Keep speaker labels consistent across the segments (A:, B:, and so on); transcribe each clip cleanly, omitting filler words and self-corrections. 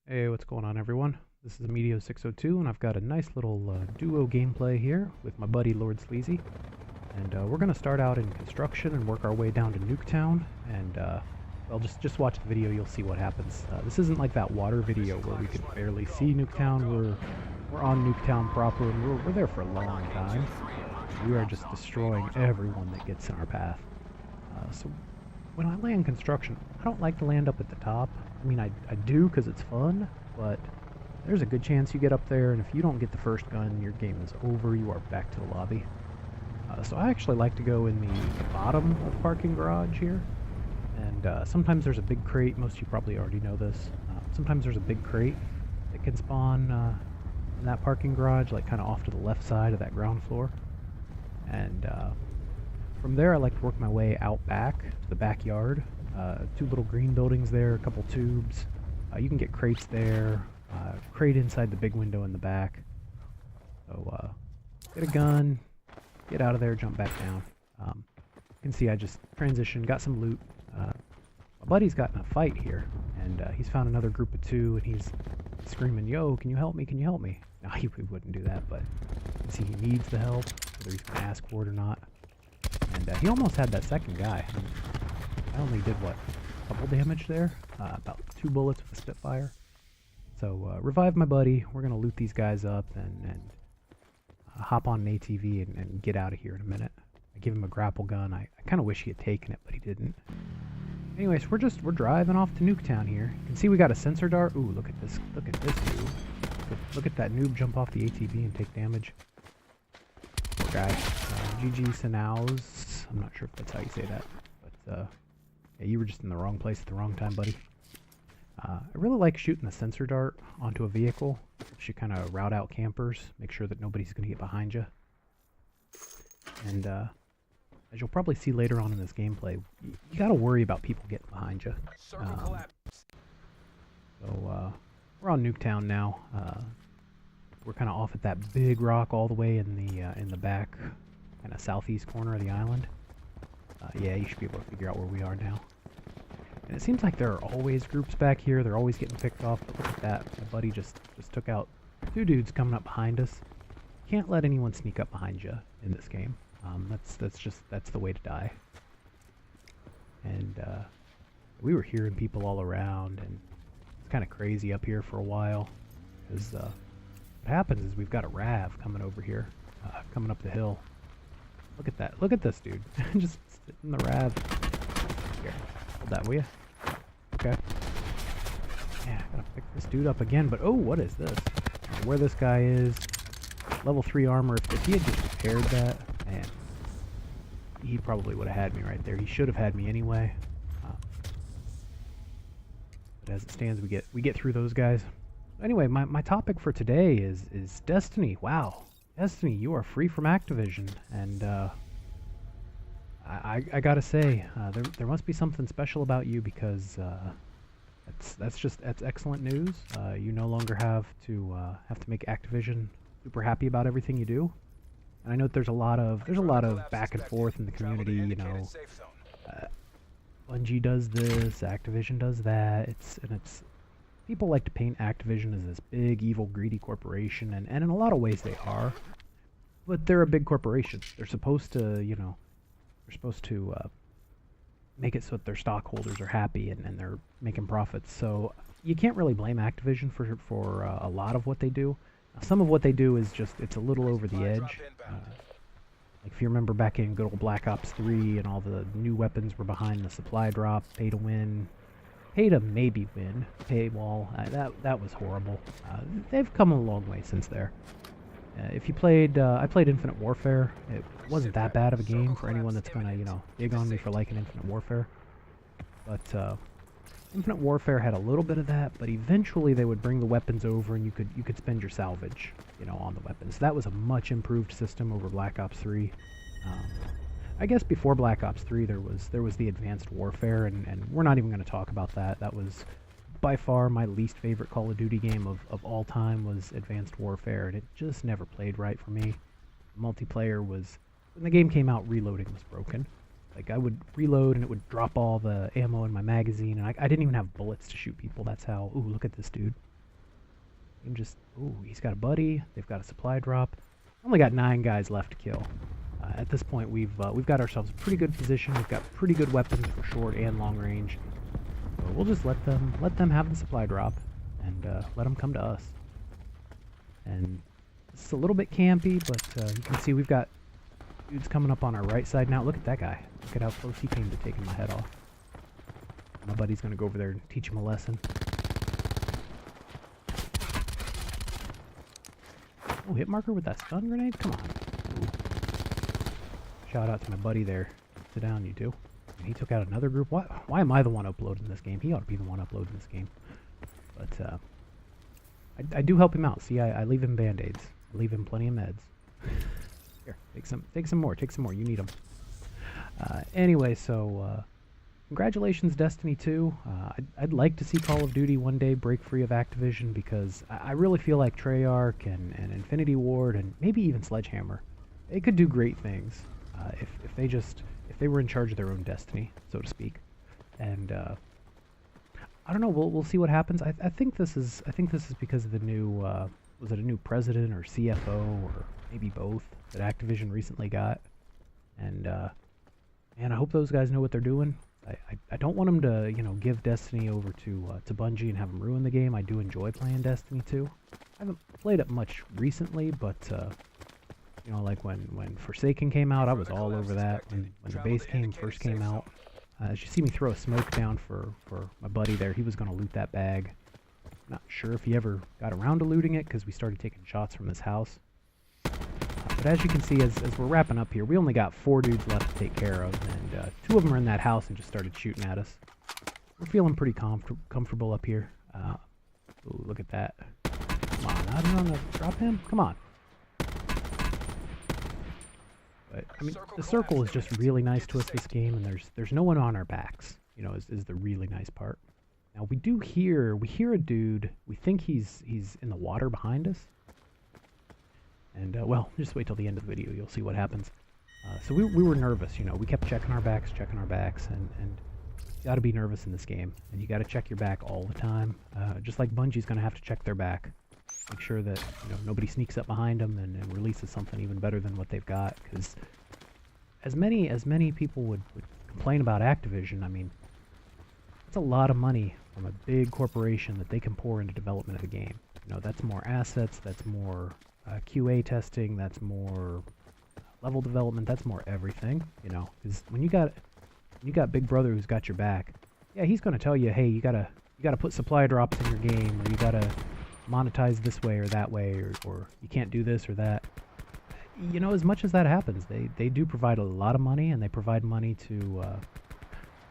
A: Hey, what's going on, everyone? This is Medio 602, and I've got a nice little duo gameplay here with my buddy Lord Sleazy. And we're going to start out in construction and work our way down to Nuketown. And, well, just watch the video, you'll see what happens. This isn't like that water video where we could barely see Nuketown. We're on Nuketown proper, and we're there for a long time. We are just destroying everyone that gets in our path. So when I land construction, I don't like to land up at the top. I mean, I do because it's fun, but there's a good chance you get up there, and if you don't get the first gun, your game is over. You are back to the lobby. So I actually like to go in the bottom of the parking garage here, and sometimes there's a big crate. Most of you probably already know this. Sometimes there's a big crate that can spawn in that parking garage, like kind of off to the left side of that ground floor. And from there, I like to work my way out back to the backyard. Two little green buildings there, a couple tubes. You can get crates there, crate inside the big window in the back. So get a gun, get out of there, jump back down. You can see I just transitioned, got some loot. My buddy's got in a fight here, and he's found another group of two, and he's screaming, "Yo, can you help me? Can you help me?" No, he wouldn't do that, but you can see he needs the help, whether he's going to ask for it or not. And he almost had that second guy. I only did, what, a couple damage there? About 2 bullets with a Spitfire. So, revive my buddy. We're going to loot these guys up and hop on an ATV and get out of here in a minute. I give him a grapple gun. I kind of wish he had taken it, but he didn't. Anyways, we're driving off to Nuketown here. You can see we got a sensor dart. Ooh, look at this noob. Look at that noob jump off the ATV and take damage. Poor guy. GG Sanaus. I'm not sure if that's how you say that, but yeah, you were just in the wrong place at the wrong time, buddy. I really like shooting the sensor dart onto a vehicle. It should kind of route out campers, make sure that nobody's going to get behind you. And as you'll probably see later on in this gameplay, you got to worry about people getting behind you. So we're on Nuketown now. We're kind of off at that big rock all the way in the back, kind of southeast corner of the island. Yeah, you should be able to figure out where we are now. And it seems like there are always groups back here. They're always getting picked off. But look at that. My buddy just took out 2 dudes coming up behind us. Can't let anyone sneak up behind you in this game. That's the way to die. And we were hearing people all around, and it's kind of crazy up here for a while. Because what happens is we've got a RAV coming over here, coming up the hill. Look at that. Look at this dude. Just sitting in the RAV. Here, hold that, will you? Okay. Yeah, gotta pick this dude up again, but oh, what is this? I don't know where this guy is. Level 3 armor. If he had just repaired that, man, he probably would have had me right there. He should have had me anyway. But as it stands, we get through those guys. Anyway, my topic for today is Destiny. Wow. Destiny, you are free from Activision, and I gotta say, there must be something special about you, because that's excellent news. You no longer have to make Activision super happy about everything you do. And I know that there's a lot of back and forth in the community. You know, Bungie does this, Activision does that. It's people like to paint Activision as this big, evil, greedy corporation, and in a lot of ways they are. But they're a big corporation. They're supposed to, make it so that their stockholders are happy and they're making profits. So you can't really blame Activision for a lot of what they do. Some of what they do is just, it's a little over the edge. Like if you remember back in good old Black Ops 3, and all the new weapons were behind the supply drop, pay to win. Pay to maybe win. Paywall. That was horrible. They've come a long way since there. If you played, I played Infinite Warfare. It wasn't that bad of a game for anyone that's gonna, dig on me for liking Infinite Warfare. But Infinite Warfare had a little bit of that, but eventually they would bring the weapons over, and you could spend your salvage, on the weapons. That was a much improved system over Black Ops 3. I guess before Black Ops 3 there was the Advanced Warfare, and we're not even going to talk about that. That was by far my least favorite Call of Duty game of all time, was Advanced Warfare, and it just never played right for me. Multiplayer was, when the game came out, reloading was broken. Like, I would reload and it would drop all the ammo in my magazine, and I didn't even have bullets to shoot people. That's how... Ooh, look at this dude. And just, ooh, he's got a buddy. They've got a supply drop. Only got 9 guys left to kill. At this point, we've got ourselves a pretty good position. We've got pretty good weapons for short and long range. So we'll just let them have the supply drop, and let them come to us. And it's a little bit campy, but you can see we've got dudes coming up on our right side now. Look at that guy. Look at how close he came to taking my head off. My buddy's gonna go over there and teach him a lesson. Oh, hit marker with that stun grenade? Come on. Ooh. Shout out to my buddy there. Sit down, you two. And he took out another group. Why am I the one uploading this game? He ought to be the one uploading this game. But I do help him out. See, I leave him band-aids. I leave him plenty of meds. Here, take some more. Take some more. You need them. Anyway, so congratulations, Destiny 2. I'd like to see Call of Duty one day break free of Activision, because I really feel like Treyarch and Infinity Ward and maybe even Sledgehammer, they could do great things if they were in charge of their own destiny, so to speak. And I don't know. We'll see what happens. I think this is because of the new was it a new president or CFO or maybe both that Activision recently got. And man, I hope those guys know what they're doing. I don't want them to, you know, give Destiny over to Bungie and have them ruin the game. I do enjoy playing Destiny 2. I haven't played it much recently, but you know, like when Forsaken came out, I was all over that. When the base game first came out, as you see me throw a smoke down for my buddy there, he was going to loot that bag. Not sure if he ever got around to looting it, because we started taking shots from his house. But as you can see, as we're wrapping up here, we only got 4 dudes left to take care of, and 2 of them are in that house and just started shooting at us. We're feeling pretty comfortable up here. Ooh, look at that. Come on, I don't know, drop him? Come on. But, I mean, the circle is just really nice to us this game, and there's no one on our backs, you know, is the really nice part. Now, we hear a dude. We think he's in the water behind us. And, well, just wait till the end of the video. You'll see what happens. So we were nervous, you know. We kept checking our backs, and you got to be nervous in this game. And you got to check your back all the time. Just like Bungie's going to have to check their back. Make sure that, you know, nobody sneaks up behind them and releases something even better than what they've got. Because as many people would complain about Activision, I mean, it's a lot of money from a big corporation that they can pour into development of a game. You know, that's more assets, that's more QA testing, that's more level development, that's more everything, you know. Because when you got Big Brother who's got your back, yeah, he's going to tell you, hey, you gotta put supply drops in your game, or you gotta monetize this way or that way, or you can't do this or that. You know, as much as that happens, they do provide a lot of money, and they provide money to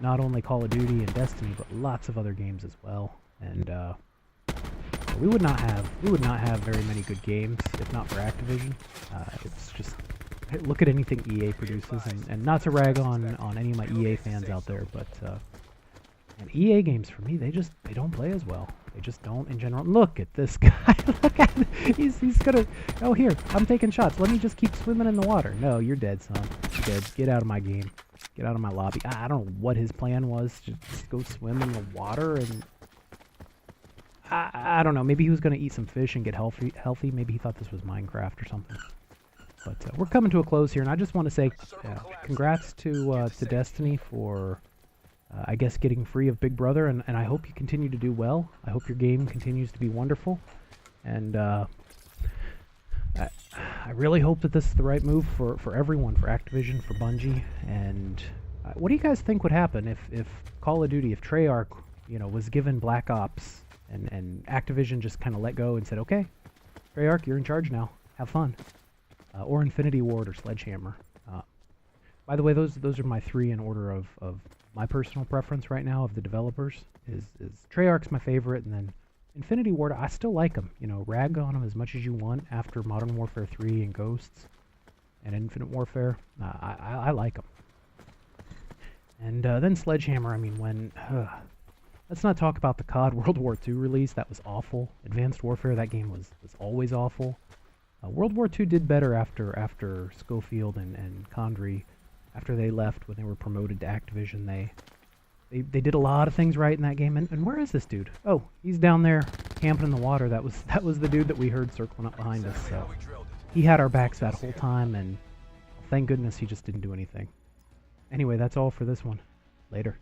A: not only Call of Duty and Destiny, but lots of other games as well. And we would not have very many good games if not for Activision. It's just, look at anything EA produces, and not to rag on any of my EA fans out there, but and EA games for me, they don't play as well. They just don't in general. Look at this guy. Look at him. He's gonna. Oh, here, I'm taking shots. Let me just keep swimming in the water. No, you're dead, son. You're dead. Get out of my game. Get out of my lobby. I don't know what his plan was. Just go swim in the water, and I don't know. Maybe he was gonna eat some fish and get healthy. Maybe he thought this was Minecraft or something. But we're coming to a close here, and I just want to say congrats to Destiny for, I guess, getting free of Big Brother, and I hope you continue to do well. I hope your game continues to be wonderful, and I really hope that this is the right move for everyone, for Activision, for Bungie. And what do you guys think would happen if Call of Duty, if Treyarch, you know, was given Black Ops, and Activision just kind of let go and said, okay, Treyarch, you're in charge now, have fun, or Infinity Ward or Sledgehammer. By the way, those are my 3 in order of my personal preference right now of the developers. Is Treyarch's my favorite, and then Infinity Ward, I still like them. You know, rag on them as much as you want after Modern Warfare 3 and Ghosts and Infinite Warfare. I like them. And then Sledgehammer, I mean, when... let's not talk about the COD World War II release. That was awful. Advanced Warfare, that game was always awful. World War II did better after Schofield and Condrey. After they left, when they were promoted to Activision, they did a lot of things right in that game. And where is this dude? Oh, he's down there camping in the water. That was the dude that we heard circling up behind us. So he had our backs that whole time, and thank goodness he just didn't do anything. Anyway, that's all for this one. Later.